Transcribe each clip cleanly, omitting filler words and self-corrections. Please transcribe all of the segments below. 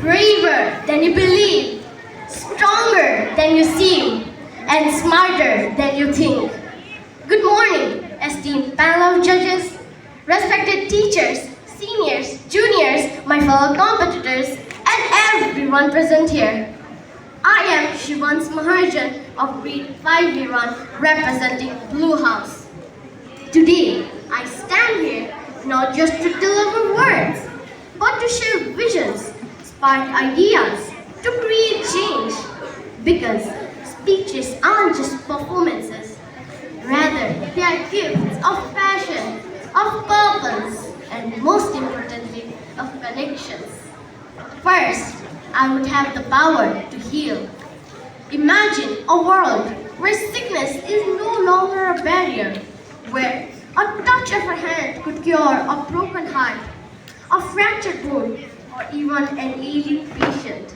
braver than you believe, stronger than you seem, and smarter than you think. Good morning, esteemed panel of judges, respected teachers, seniors, juniors, my fellow competitors, and everyone present here. I am Shivans Maharajan of grade 5A1 representing Blue House. Today, I stand here not just to deliver words, but to share visions, spark ideas, to create change. Because speeches aren't just performances, rather, they are gifts of passion, of purpose, and most importantly, of connections. First, I would have the power to heal. Imagine a world where sickness is no longer a barrier, where a touch of a hand could cure a broken heart, a fractured bone, or even an ailing patient.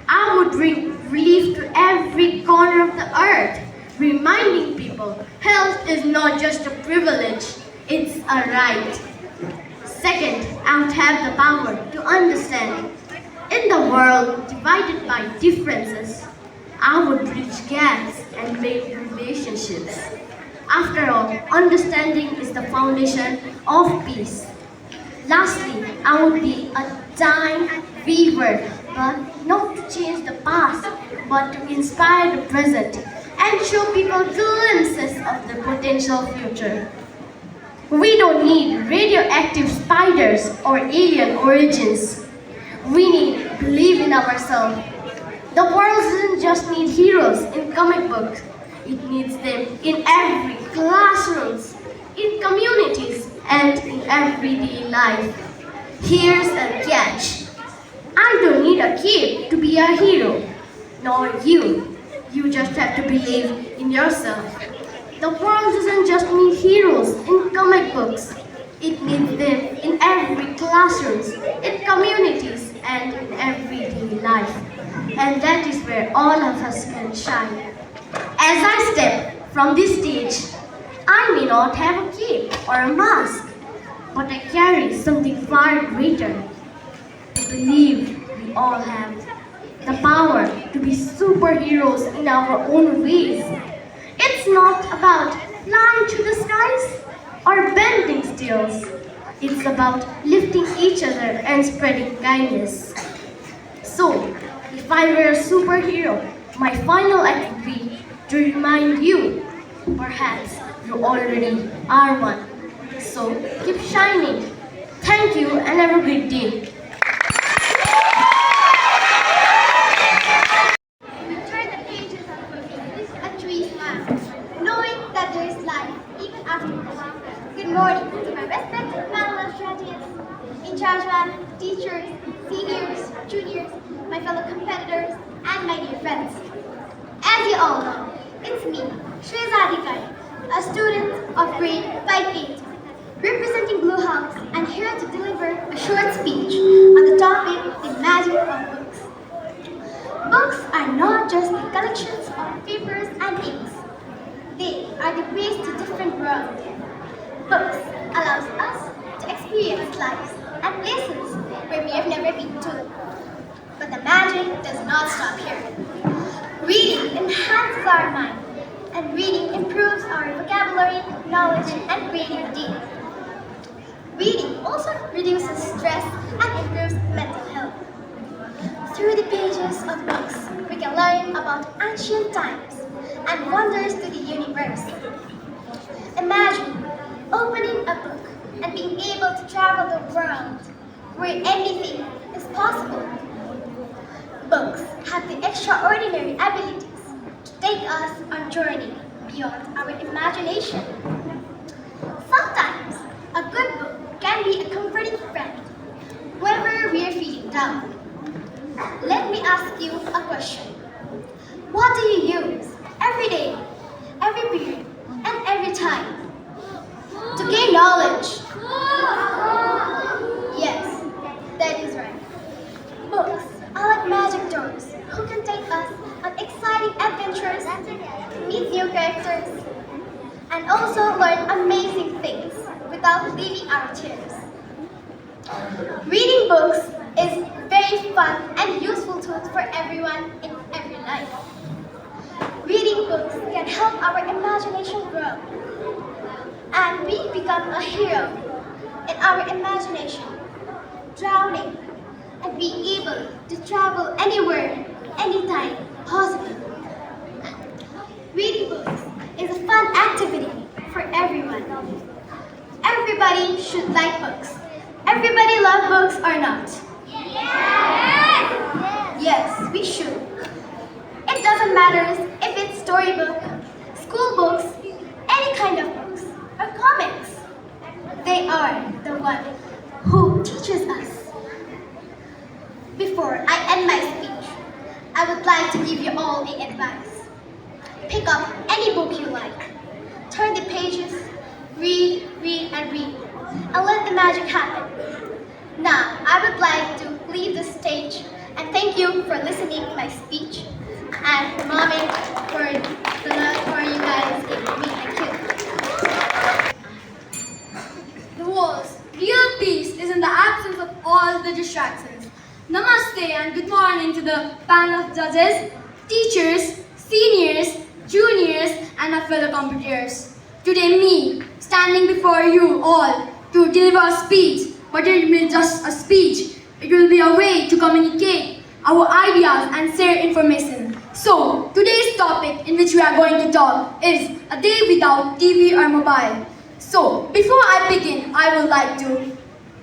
I would bring relief to every corner of the earth, reminding people health is not just a privilege, it's a right. Second, I would have the power to understand. In the world divided by differences, I would bridge gaps and make relationships. After all, understanding is the foundation of peace. Lastly, I would be a time weaver, but not to change the past, but to inspire the present and show people glimpses of the potential future. We don't need radioactive spiders or alien origins. We need believe in ourselves. The world doesn't just need heroes in comic books. It needs them in every classrooms, in communities, and in everyday life. Here's a catch. I don't need a cape to be a hero, nor you. You just have to believe in yourself. The world doesn't just need heroes in comic books. It needs them in every classrooms, in communities, and in everyday life. And that is where all of us can shine. As I step from this stage, I may not have a cape or a mask, but I carry something far greater. To believe we all have the power to be superheroes in our own ways. It's not about flying to the skies or bending steels. It's about lifting each other and spreading kindness. So, if I were a superhero, my final act would be to remind you, perhaps you already are one. So, keep shining. Thank you and have a great day. We turn the pages of the book, a tree's life, knowing that there is life even after death. Good morning to my respected panel of judges, in charge of teachers, seniors, juniors, my fellow competitors, and my dear friends. As you all know, it's me, Shweza Adhikari, a student of grade 5A, representing Blue House, and here to deliver a short speech on the topic, the magic of books. Books are not just the collections of papers and inks. They are the ways to different worlds. Books allows us to experience lives and places where we have never been to. But the magic does not stop here. Reading enhances our mind, and reading improves our vocabulary, knowledge, and creativity. Reading also reduces stress and improves mental health. Through the pages of books, we can learn about ancient times and wonders to the universe. Imagine opening a book and being able to travel the world where anything is possible. Books have the extraordinary abilities to take us on journey beyond our imagination. Sometimes a good book can be a comforting friend whenever we are feeling down. Let me ask you a question. What do you use every day, every period, and every time to gain knowledge? Yes, that is right. Books are like magic doors who can take us on exciting adventures, meet new characters, and also learn amazing things without leaving our chairs. Reading books is very very fun and useful tool for everyone in every life. Reading books can help our imagination grow, and we become a hero in our imagination, drowning and being able to travel anywhere, anytime possible. Reading books is a fun activity for everyone. Everybody should like books. Everybody love books or not? Yes, we should. It doesn't matter if it's storybook, school books, any kind of books, or comics. They are the one who teaches us. Before I end my speech, I would like to give you all the advice. Pick up any book you like. Turn the pages, read, and read, and let the magic happen. Now, I would like to leave the stage and thank you for listening to my speech and for Mommy for the love for you guys gave me. Thank you. The world's real peace is in the absence of all the distractions. Namaste and good morning to the panel of judges, teachers, seniors, juniors, and our fellow competitors. Today me, standing before you all to deliver a speech, but it will be just a speech. It will be a way to communicate our ideas and share information. So, today's topic in which we are going to talk is a day without TV or mobile. So, before I begin, I would like to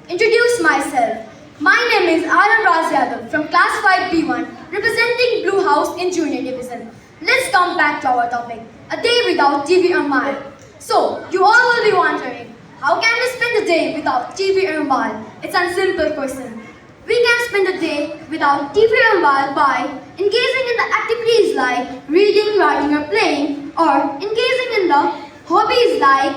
introduce myself. My name is Aram Raj Yadav from Class 5B1, representing Blue House in Junior Division. Let's come back to our topic, a day without TV or mobile. So, you all will be wondering, how can we spend a day without TV or mobile? It's a simple question. We can spend a day without TV or mobile by engaging in the activities like reading, writing or playing, or engaging in the hobbies like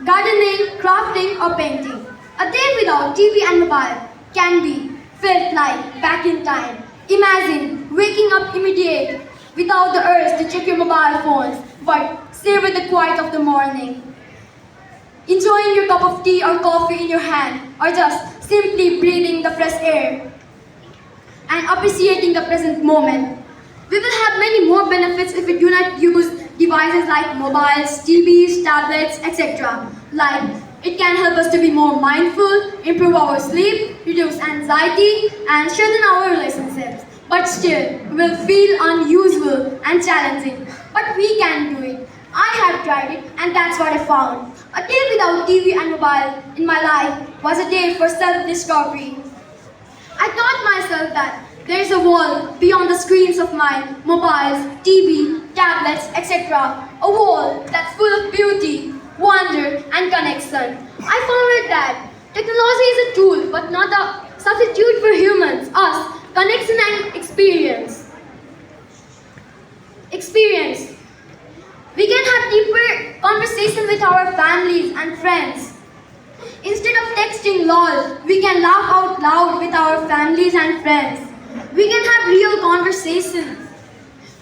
gardening, crafting or painting. A day without TV and mobile can be felt like back in time. Imagine waking up immediate without the urge to check your mobile phones, but savor the quiet of the morning. Enjoying your cup of tea or coffee in your hand, or just simply breathing the fresh air and appreciating the present moment. We will have many more benefits if we do not use devices like mobiles, TVs, tablets, etc. Like, it can help us to be more mindful, improve our sleep, reduce anxiety, and strengthen our relationships. But still, we will feel unusual and challenging. But we can do it. I have tried it, and that's what I found. A day without TV and mobile in my life was a day for self-discovery. I taught myself that there is a world beyond the screens of my mobiles, TV, tablets, etc. A world that's full of beauty, wonder, and connection. I found that technology is a tool, but not a substitute for humans, us, connection and experience. We can have deeper conversation with our families and friends. Instead of texting lol, we can laugh out loud with our families and friends. We can have real conversations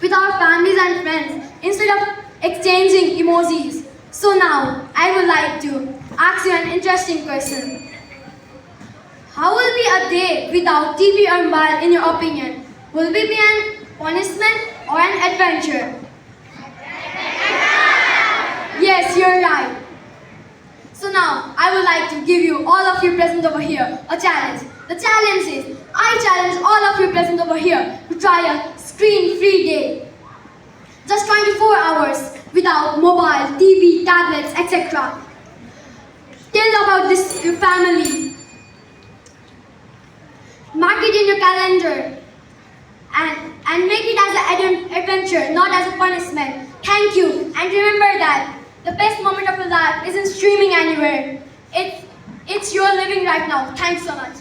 with our families and friends instead of exchanging emojis. So now, I would like to ask you an interesting question. How will be a day without TV or mobile in your opinion? Will it be an punishment or an adventure? Yes, you're right. So now, I would like to give you, all of you present over here, a challenge. The challenge is, I challenge all of you present over here to try a screen-free day. Just 24 hours without mobile, TV, tablets, etc. Tell about this to your family. Mark it in your calendar and make it as an adventure, not as a punishment. Thank you, and remember that the best moment of your life isn't streaming anywhere. It's you're living right now. Thanks so much.